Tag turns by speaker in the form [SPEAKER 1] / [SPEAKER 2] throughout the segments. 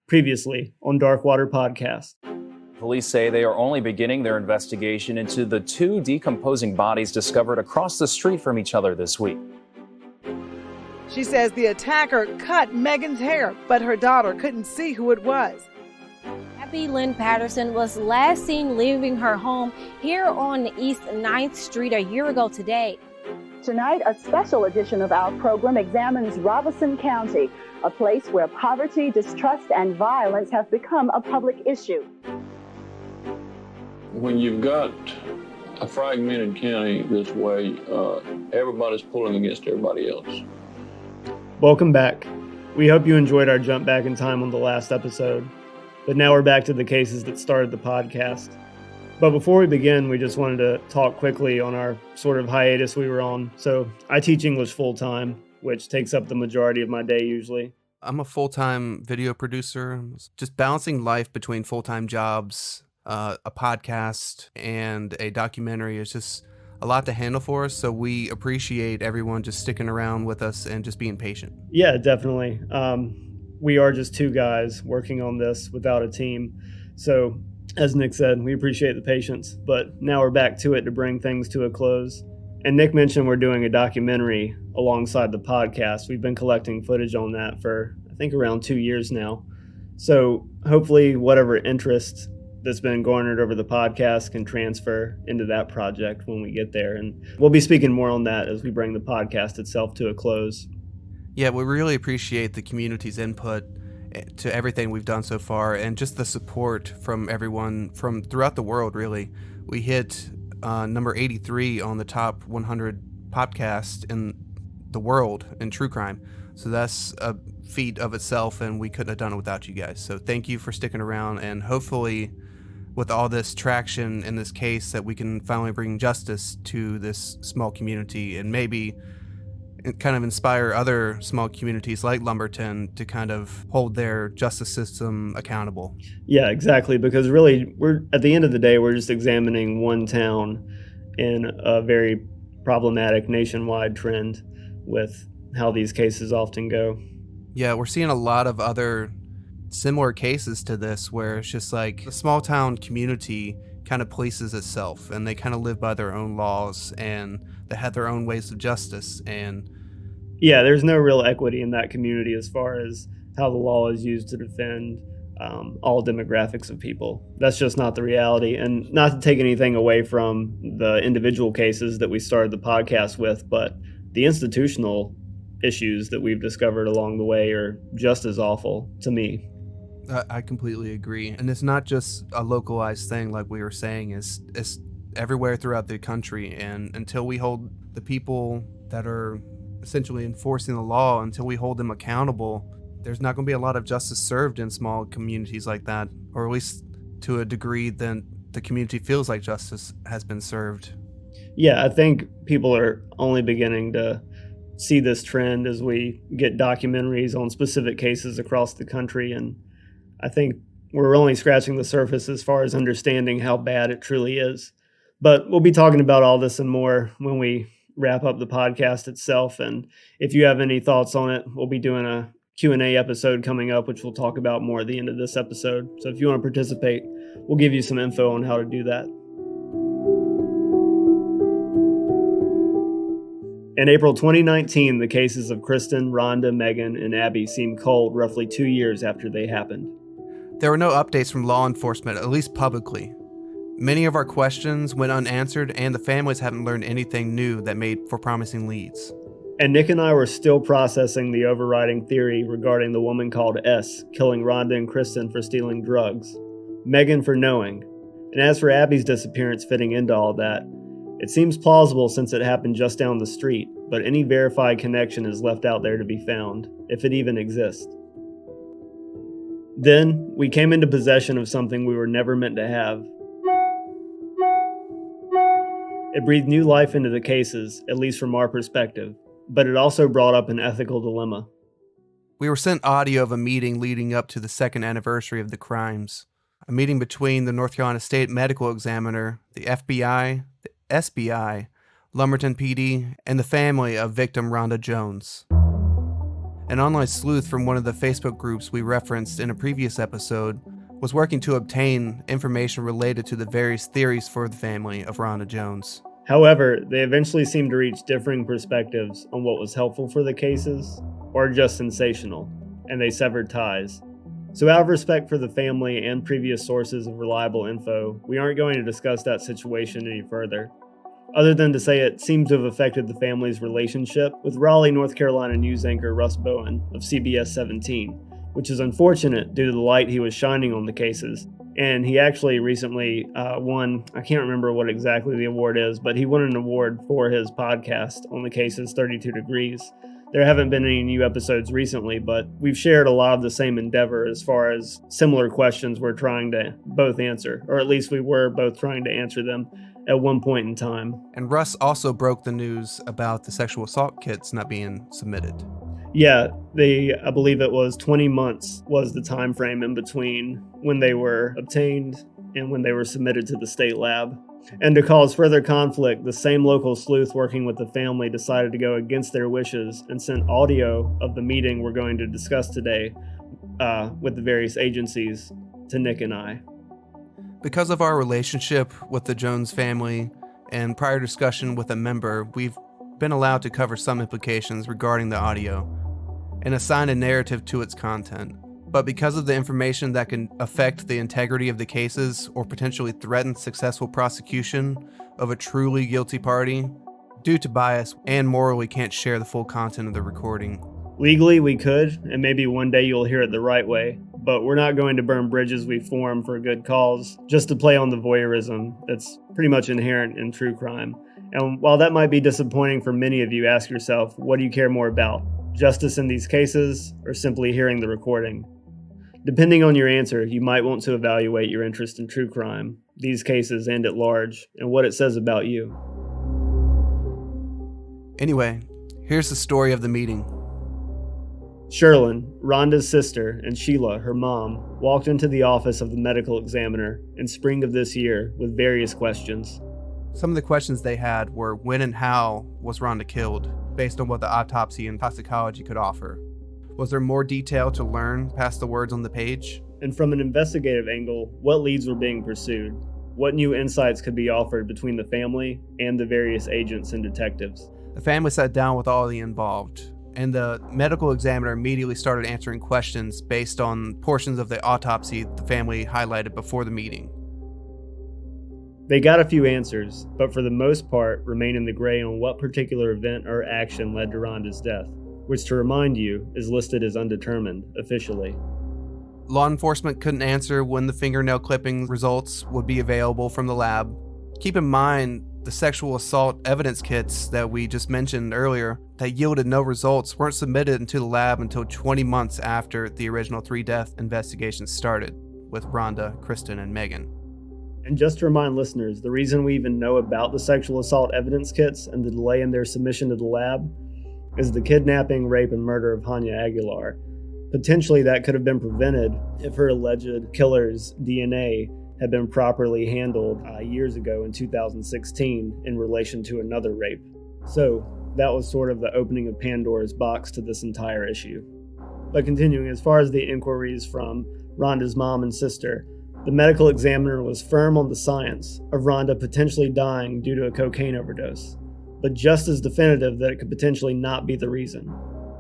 [SPEAKER 1] Previously on Dark Water Podcast.
[SPEAKER 2] Police say they are only beginning their investigation into the two decomposing bodies discovered across the street from each other this week.
[SPEAKER 3] She says the attacker cut Megan's hair, but her daughter couldn't see who it was.
[SPEAKER 4] Abby Lynn Patterson was last seen leaving her home here on East 9th Street a year ago today.
[SPEAKER 5] Tonight, a special edition of our program examines Robeson County, a place where poverty, distrust, and violence have become a public issue.
[SPEAKER 6] When you've got a fragmented county this way, everybody's pulling against everybody else.
[SPEAKER 1] Welcome back. We hope you enjoyed our jump back in time on the last episode, but now we're back to the cases that started the podcast. But before we begin, we just wanted to talk quickly on our sort of hiatus we were on. So I teach English full-time, which takes up the majority of my day usually.
[SPEAKER 7] I'm a full-time video producer, just balancing life between full-time jobs, a podcast, and a documentary is just a lot to handle for us. So we appreciate everyone just sticking around with us and just being patient.
[SPEAKER 1] Yeah, definitely. We are just two guys working on this without a team. So as Nick said, we appreciate the patience, but now we're back to it to bring things to a close. And Nick mentioned we're doing a documentary alongside the podcast. We've been collecting footage on that for, I think, around 2 years now. So hopefully whatever interest that's been garnered over the podcast can transfer into that project when we get there. And we'll be speaking more on that as we bring the podcast itself to a close.
[SPEAKER 7] Yeah, we really appreciate the community's input to everything we've done so far and just the support from everyone from throughout the world, really. We hit number 83 on the top 100 podcast in the world in true crime. So that's a feat of itself, and we couldn't have done it without you guys. So thank you for sticking around, and hopefully with all this traction in this case that we can finally bring justice to this small community and maybe kind of inspire other small communities like Lumberton to kind of hold their justice system accountable.
[SPEAKER 1] Yeah, exactly. Because really, we're at the end of the day, we're just examining one town in a very problematic nationwide trend with how these cases often go.
[SPEAKER 7] Yeah, we're seeing a lot of other similar cases to this where it's just like a small town community kind of polices itself and they kind of live by their own laws and they have their own ways of justice. And
[SPEAKER 1] yeah, there's no real equity in that community as far as how the law is used to defend all demographics of people. That's just not the reality. And not to take anything away from the individual cases that we started the podcast with, but the institutional issues that we've discovered along the way are just as awful to me.
[SPEAKER 7] I completely agree. And it's not just a localized thing like we were saying, it's everywhere throughout the country. And until we hold the people that are essentially enforcing the law, until we hold them accountable, there's not going to be a lot of justice served in small communities like that, or at least to a degree that the community feels like justice has been served.
[SPEAKER 1] Yeah, I think people are only beginning to see this trend as we get documentaries on specific cases across the country, and I think we're only scratching the surface as far as understanding how bad it truly is. But we'll be talking about all this and more when we wrap up the podcast itself. And if you have any thoughts on it, we'll be doing a Q&A episode coming up, which we'll talk about more at the end of this episode. So if you want to participate, we'll give you some info on how to do that. In April 2019, the cases of Kristen, Rhonda, Megan, and Abby seemed cold roughly 2 years after they happened.
[SPEAKER 7] There were no updates from law enforcement, at least publicly. Many of our questions went unanswered, and the families haven't learned anything new that made for promising leads.
[SPEAKER 1] And Nick and I were still processing the overriding theory regarding the woman called S killing Rhonda and Kristen for stealing drugs, Megan for knowing, and as for Abby's disappearance fitting into all that, it seems plausible since it happened just down the street, but any verified connection is left out there to be found, if it even exists. Then, we came into possession of something we were never meant to have. It breathed new life into the cases, at least from our perspective, but it also brought up an ethical dilemma.
[SPEAKER 7] We were sent audio of a meeting leading up to the second anniversary of the crimes. A meeting between the North Carolina State Medical Examiner, the FBI, the SBI, Lumberton PD, and the family of victim Rhonda Jones. An online sleuth from one of the Facebook groups we referenced in a previous episode was working to obtain information related to the various theories for the family of Rhonda Jones.
[SPEAKER 1] However, they eventually seemed to reach differing perspectives on what was helpful for the cases or just sensational, and they severed ties. So out of respect for the family and previous sources of reliable info, we aren't going to discuss that situation any further, other than to say it seemed to have affected the family's relationship with Raleigh, North Carolina news anchor Russ Bowen of CBS 17, which is unfortunate due to the light he was shining on the cases. And he actually recently won, I can't remember what exactly the award is, but he won an award for his podcast on the cases 32 Degrees. There haven't been any new episodes recently, but we've shared a lot of the same endeavor as far as similar questions we're trying to both answer, or at least we were both trying to answer them at one point in time.
[SPEAKER 7] And Russ also broke the news about the sexual assault kits not being submitted.
[SPEAKER 1] Yeah, I believe it was 20 months was the time frame in between when they were obtained and when they were submitted to the state lab. And to cause further conflict, the same local sleuth working with the family decided to go against their wishes and sent audio of the meeting we're going to discuss today with the various agencies to Nick and I.
[SPEAKER 7] Because of our relationship with the Jones family and prior discussion with a member, we've been allowed to cover some implications regarding the audio and assign a narrative to its content. But because of the information that can affect the integrity of the cases or potentially threaten successful prosecution of a truly guilty party, due to bias and morally can't share the full content of the recording.
[SPEAKER 1] Legally, we could, and maybe one day you'll hear it the right way, but we're not going to burn bridges we form for a good cause just to play on the voyeurism that's pretty much inherent in true crime. And while that might be disappointing for many of you, ask yourself, what do you care more about? Justice in these cases, or simply hearing the recording? Depending on your answer, you might want to evaluate your interest in true crime, these cases and at large, and what it says about you.
[SPEAKER 7] Anyway, here's the story of the meeting.
[SPEAKER 1] Sherlyn, Rhonda's sister, and Sheila, her mom, walked into the office of the medical examiner in spring of this year with various questions.
[SPEAKER 7] Some of the questions they had were when and how was Rhonda killed, based on what the autopsy and toxicology could offer. Was there more detail to learn past the words on the page?
[SPEAKER 1] And from an investigative angle, what leads were being pursued? What new insights could be offered between the family and the various agents and detectives?
[SPEAKER 7] The family sat down with all the involved, and the medical examiner immediately started answering questions based on portions of the autopsy the family highlighted before the meeting.
[SPEAKER 1] They got a few answers, but for the most part remain in the gray on what particular event or action led to Rhonda's death, which, to remind you, is listed as undetermined officially.
[SPEAKER 7] Law enforcement couldn't answer when the fingernail clipping results would be available from the lab. Keep in mind, the sexual assault evidence kits that we just mentioned earlier that yielded no results weren't submitted into the lab until 20 months after the original 3-death investigations started with Rhonda, Kristen, and Megan.
[SPEAKER 1] And just to remind listeners, the reason we even know about the sexual assault evidence kits and the delay in their submission to the lab is the kidnapping, rape, and murder of Hanya Aguilar. Potentially that could have been prevented if her alleged killer's DNA had been properly handled years ago in 2016 in relation to another rape. So that was sort of the opening of Pandora's box to this entire issue. But continuing, as far as the inquiries from Rhonda's mom and sister, the medical examiner was firm on the science of Rhonda potentially dying due to a cocaine overdose, but just as definitive that it could potentially not be the reason.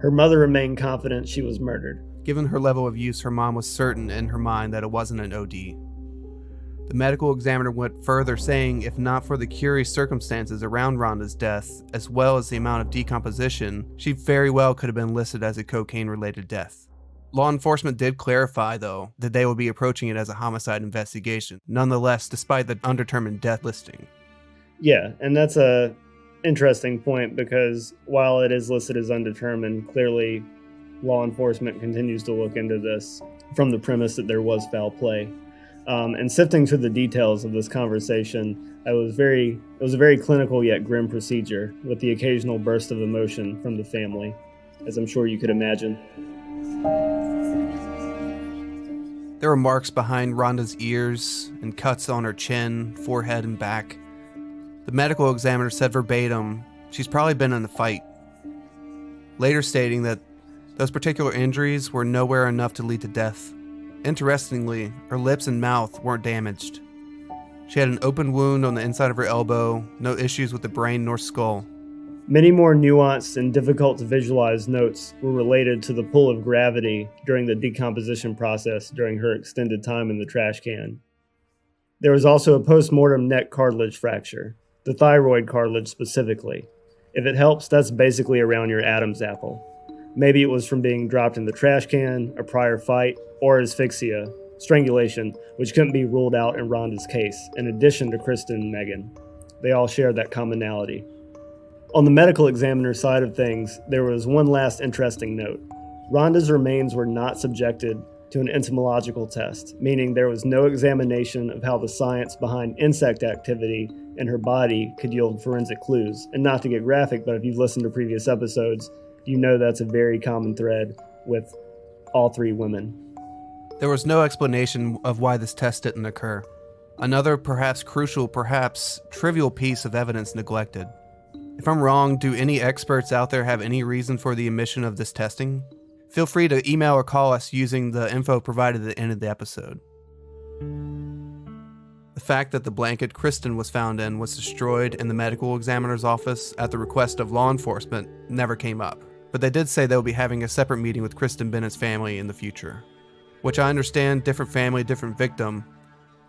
[SPEAKER 1] Her mother remained confident she was murdered.
[SPEAKER 7] Given her level of use, her mom was certain in her mind that it wasn't an OD. The medical examiner went further, saying if not for the curious circumstances around Rhonda's death, as well as the amount of decomposition, she very well could have been listed as a cocaine-related death. Law enforcement did clarify, though, that they would be approaching it as a homicide investigation, nonetheless, despite the undetermined death listing.
[SPEAKER 1] Yeah, and that's a interesting point because while it is listed as undetermined, clearly law enforcement continues to look into this from the premise that there was foul play. And sifting through the details of this conversation, it was a very clinical yet grim procedure with the occasional burst of emotion from the family, as I'm sure you could imagine.
[SPEAKER 7] There were marks behind Rhonda's ears and cuts on her chin, forehead, and back. The medical examiner said verbatim, she's probably been in a fight, later stating that Those particular injuries were nowhere enough to lead to death. Interestingly, her lips and mouth weren't damaged. She had an open wound on the inside of her elbow, no issues with the brain nor skull.
[SPEAKER 1] Many more nuanced and difficult to visualize notes were related to the pull of gravity during the decomposition process during her extended time in the trash can. There was also a post-mortem neck cartilage fracture, the thyroid cartilage specifically. If it helps, that's basically around your Adam's apple. Maybe it was from being dropped in the trash can, a prior fight, or asphyxia, strangulation, which couldn't be ruled out in Rhonda's case, in addition to Kristen and Megan. They all shared that commonality. On the medical examiner side of things, there was one last interesting note. Rhonda's remains were not subjected to an entomological test, meaning there was no examination of how the science behind insect activity in her body could yield forensic clues. And not to get graphic, but if you've listened to previous episodes, you know that's a very common thread with all three women.
[SPEAKER 7] There was no explanation of why this test didn't occur. Another perhaps crucial, perhaps trivial piece of evidence neglected. If I'm wrong, do any experts out there have any reason for the omission of this testing? Feel free to email or call us using the info provided at the end of the episode. The fact that the blanket Kristen was found in was destroyed in the medical examiner's office at the request of law enforcement never came up, but they did say they'll be having a separate meeting with Kristen Bennett's family in the future. Which I understand, different family, different victim.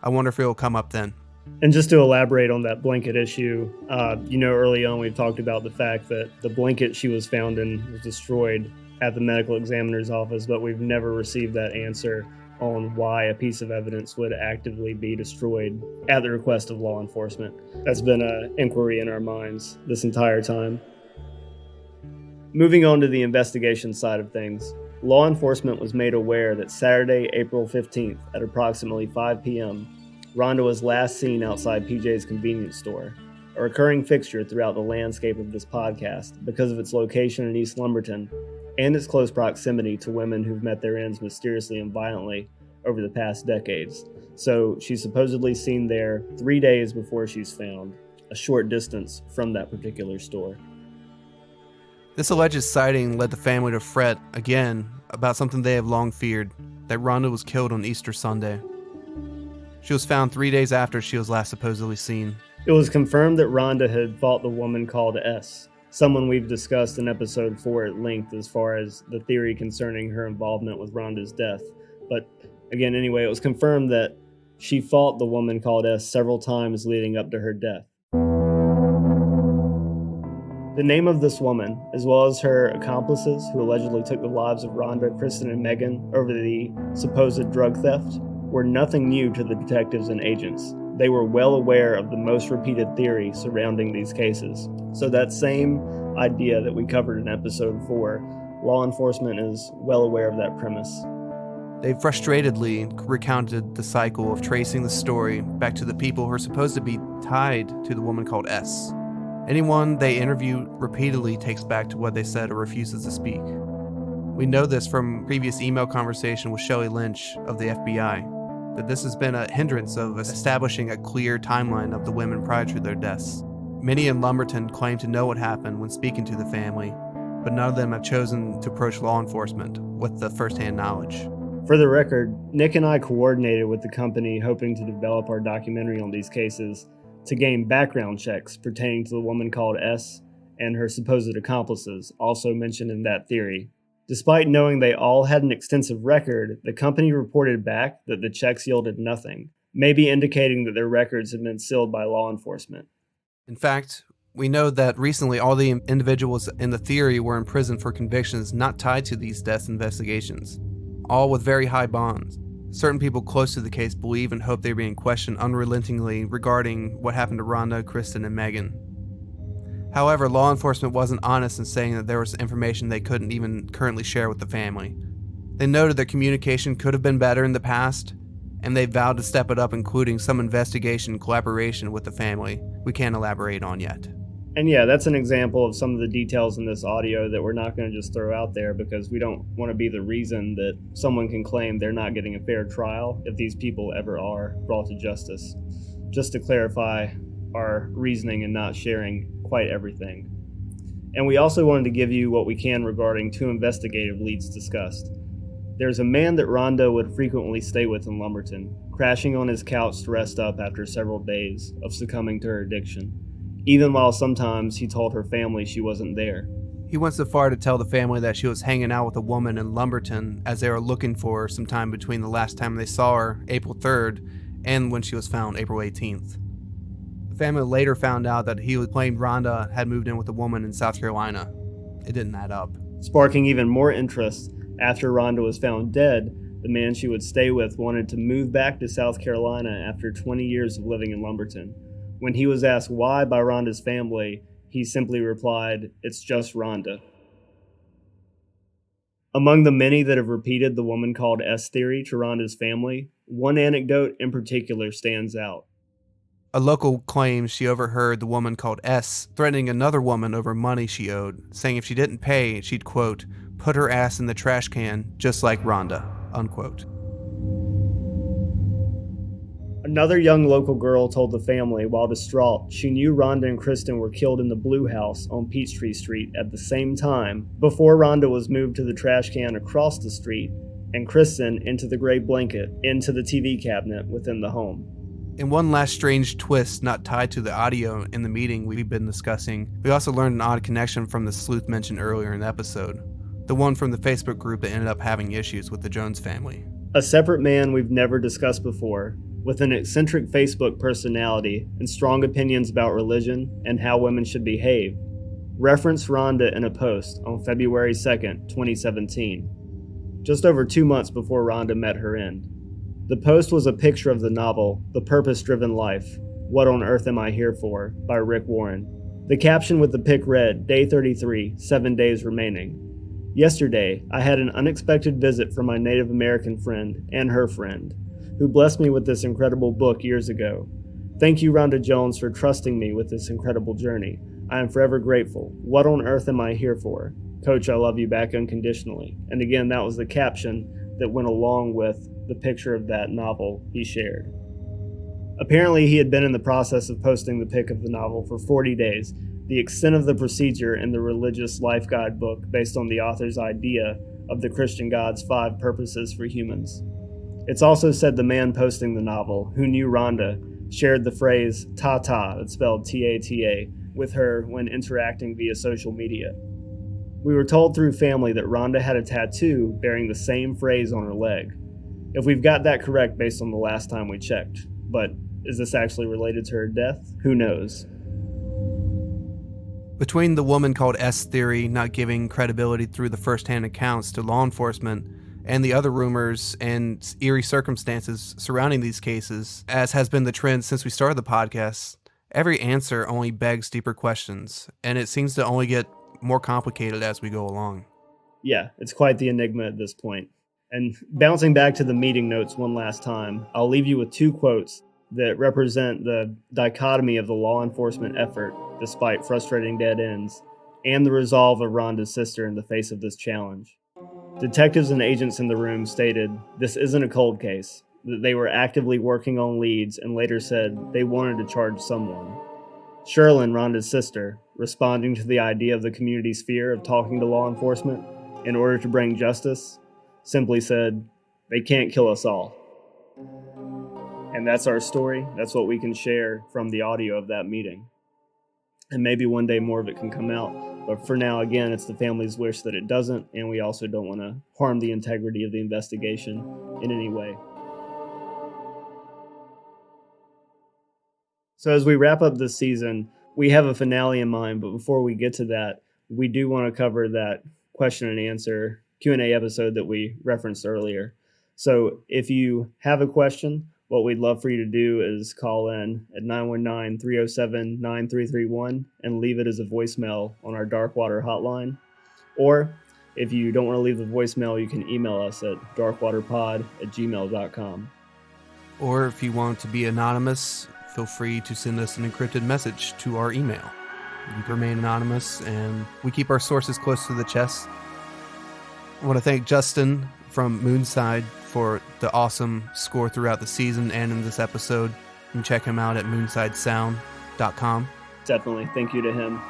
[SPEAKER 7] I wonder if it'll come up then.
[SPEAKER 1] And just to elaborate on that blanket issue, early on we've talked about the fact that the blanket she was found in was destroyed at the medical examiner's office, but we've never received that answer on why a piece of evidence would actively be destroyed at the request of law enforcement. That's been an inquiry in our minds this entire time. Moving on to the investigation side of things, law enforcement was made aware that Saturday, April 15th at approximately 5 p.m., Rhonda was last seen outside PJ's convenience store, a recurring fixture throughout the landscape of this podcast because of its location in East Lumberton and its close proximity to women who've met their ends mysteriously and violently over the past decades. So she's supposedly seen there 3 days before she's found, a short distance from that particular store.
[SPEAKER 7] This alleged sighting led the family to fret, again, about something they have long feared, that Rhonda was killed on Easter Sunday. She was found 3 days after she was last supposedly seen.
[SPEAKER 1] It was confirmed that Rhonda had fought the woman called S, someone we've discussed in episode 4 at length as far as the theory concerning her involvement with Rhonda's death. But again, anyway, it was confirmed that she fought the woman called S several times leading up to her death. The name of this woman, as well as her accomplices who allegedly took the lives of Rhonda, Kristen, and Megan over the supposed drug theft, were nothing new to the detectives and agents. They were well aware of the most repeated theory surrounding these cases. So that same idea that we covered in episode 4, law enforcement is well aware of that premise.
[SPEAKER 7] They frustratedly recounted the cycle of tracing the story back to the people who are supposed to be tied to the woman called S. Anyone they interview repeatedly takes back to what they said or refuses to speak. We know this from previous email conversation with Shelley Lynch of the FBI, that this has been a hindrance of establishing a clear timeline of the women prior to their deaths. Many in Lumberton claim to know what happened when speaking to the family, but none of them have chosen to approach law enforcement with the first-hand knowledge.
[SPEAKER 1] For the record, Nick and I coordinated with the company hoping to develop our documentary on these cases to gain background checks pertaining to the woman called S and her supposed accomplices, also mentioned in that theory. Despite knowing they all had an extensive record, the company reported back that the checks yielded nothing, maybe indicating that their records had been sealed by law enforcement.
[SPEAKER 7] In fact, we know that recently all the individuals in the theory were in prison for convictions not tied to these death investigations, all with very high bonds. Certain people close to the case believe and hope they're being questioned unrelentingly regarding what happened to Rhonda, Kristen, and Megan. However, law enforcement wasn't honest in saying that there was information they couldn't even currently share with the family. They noted that communication could have been better in the past, and they vowed to step it up, including some investigation collaboration with the family we can't elaborate on yet.
[SPEAKER 1] And yeah, that's an example of some of the details in this audio that we're not going to just throw out there because we don't want to be the reason that someone can claim they're not getting a fair trial if these people ever are brought to justice. Just to clarify our reasoning and not sharing quite everything. And we also wanted to give you what we can regarding 2 investigative leads discussed. There's a man that Rhonda would frequently stay with in Lumberton, crashing on his couch to rest up after several days of succumbing to her addiction, even while sometimes he told her family she wasn't there.
[SPEAKER 7] He went so far to tell the family that she was hanging out with a woman in Lumberton as they were looking for her sometime between the last time they saw her, April 3rd, and when she was found, April 18th. The family later found out that he claimed Rhonda had moved in with a woman in South Carolina. It didn't add up.
[SPEAKER 1] Sparking even more interest, after Rhonda was found dead, the man she would stay with wanted to move back to South Carolina after 20 years of living in Lumberton. When he was asked why by Rhonda's family, he simply replied, "It's just Rhonda." Among the many that have repeated the woman called S theory to Rhonda's family, one anecdote in particular stands out.
[SPEAKER 7] A local claims she overheard the woman called S threatening another woman over money she owed, saying if she didn't pay, she'd, quote, put her ass in the trash can just like Rhonda, unquote.
[SPEAKER 1] Another young local girl told the family while distraught she knew Rhonda and Kristen were killed in the Blue House on Peachtree Street at the same time before Rhonda was moved to the trash can across the street and Kristen into the gray blanket into the TV cabinet within the home.
[SPEAKER 7] In one last strange twist not tied to the audio in the meeting we've been discussing, we also learned an odd connection from the sleuth mentioned earlier in the episode, the one from the Facebook group that ended up having issues with the Jones family.
[SPEAKER 1] A separate man we've never discussed before, with an eccentric Facebook personality and strong opinions about religion and how women should behave, referenced Rhonda in a post on February 2nd, 2017, just over 2 months before Rhonda met her end. The post was a picture of the novel, The Purpose-Driven Life, What on Earth Am I Here For? By Rick Warren. The caption with the pic read, Day 33, 7 days remaining. Yesterday, I had an unexpected visit from my Native American friend and her friend, who blessed me with this incredible book years ago. Thank you, Rhonda Jones, for trusting me with this incredible journey. I am forever grateful. What on earth am I here for? Coach, I love you back unconditionally. And again, that was the caption that went along with the picture of that novel he shared. Apparently, he had been in the process of posting the pic of the novel for 40 days, the extent of the procedure in the religious life guide book based on the author's idea of the Christian God's 5 purposes for humans. It's also said the man posting the novel, who knew Rhonda, shared the phrase ta-ta, that's spelled T-A-T-A, with her when interacting via social media. We were told through family that Rhonda had a tattoo bearing the same phrase on her leg. If we've got that correct based on the last time we checked, but is this actually related to her death? Who knows?
[SPEAKER 7] Between the woman called S theory not giving credibility through the first-hand accounts to law enforcement and the other rumors and eerie circumstances surrounding these cases, as has been the trend since we started the podcast, every answer only begs deeper questions, and it seems to only get more complicated as we go along.
[SPEAKER 1] Yeah, it's quite the enigma at this point. And bouncing back to the meeting notes one last time, I'll leave you with 2 quotes that represent the dichotomy of the law enforcement effort, despite frustrating dead ends, and the resolve of Rhonda's sister in the face of this challenge. Detectives and agents in the room stated this isn't a cold case, that they were actively working on leads, and later said they wanted to charge someone. Sherlyn, Rhonda's sister, responding to the idea of the community's fear of talking to law enforcement in order to bring justice, simply said, they can't kill us all. And that's our story. That's what we can share from the audio of that meeting. And maybe one day more of it can come out. But for now, again, it's the family's wish that it doesn't, and we also don't want to harm the integrity of the investigation in any way. So as we wrap up this season, we have a finale in mind, but before we get to that, we do want to cover that question and answer Q&A episode that we referenced earlier. So if you have a question, what we'd love for you to do is call in at 919-307-9331 and leave it as a voicemail on our Darkwater hotline. Or if you don't want to leave the voicemail, you can email us at darkwaterpod@gmail.com.
[SPEAKER 7] Or if you want to be anonymous, feel free to send us an encrypted message to our email. You can remain anonymous, and we keep our sources close to the chest. I want to thank Justin from Moonside for the awesome score throughout the season and in this episode. You can check him out at moonsidesound.com.
[SPEAKER 1] Definitely. Thank you to him.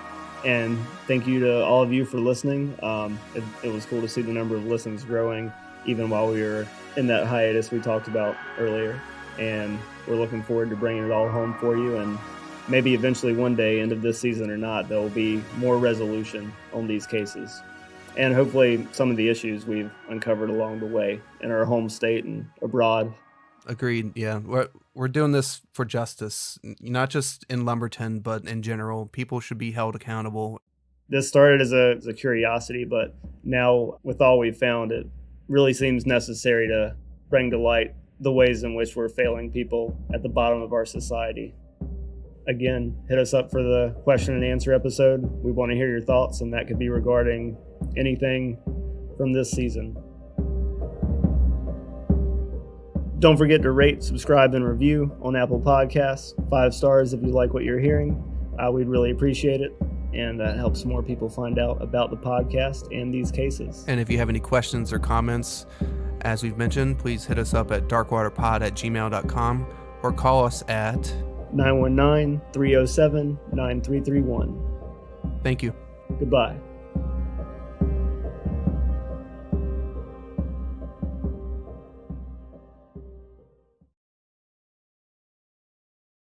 [SPEAKER 1] And thank you to all of you for listening. It was cool to see the number of listens growing, even while we were in that hiatus we talked about earlier. And we're looking forward to bringing it all home for you. And maybe eventually one day, end of this season or not, there will be more resolution on these cases. And hopefully some of the issues we've uncovered along the way in our home state and abroad.
[SPEAKER 7] Agreed. Yeah. We're doing this for justice, not just in Lumberton, but in general. People should be held accountable.
[SPEAKER 1] This started as a curiosity, but now with all we've found, it really seems necessary to bring to light the ways in which we're failing people at the bottom of our society. Again, hit us up for the question and answer episode. We want to hear your thoughts, and that could be regarding anything from this season. Don't forget to rate, subscribe, and review on Apple Podcasts. 5 stars if you like what you're hearing. We'd really appreciate it, and that helps more people find out about the podcast and these cases.
[SPEAKER 7] And if you have any questions or comments, as we've mentioned, please hit us up at darkwaterpod@gmail.com or call us at
[SPEAKER 1] 919-307-9331.
[SPEAKER 7] Thank you.
[SPEAKER 1] Goodbye.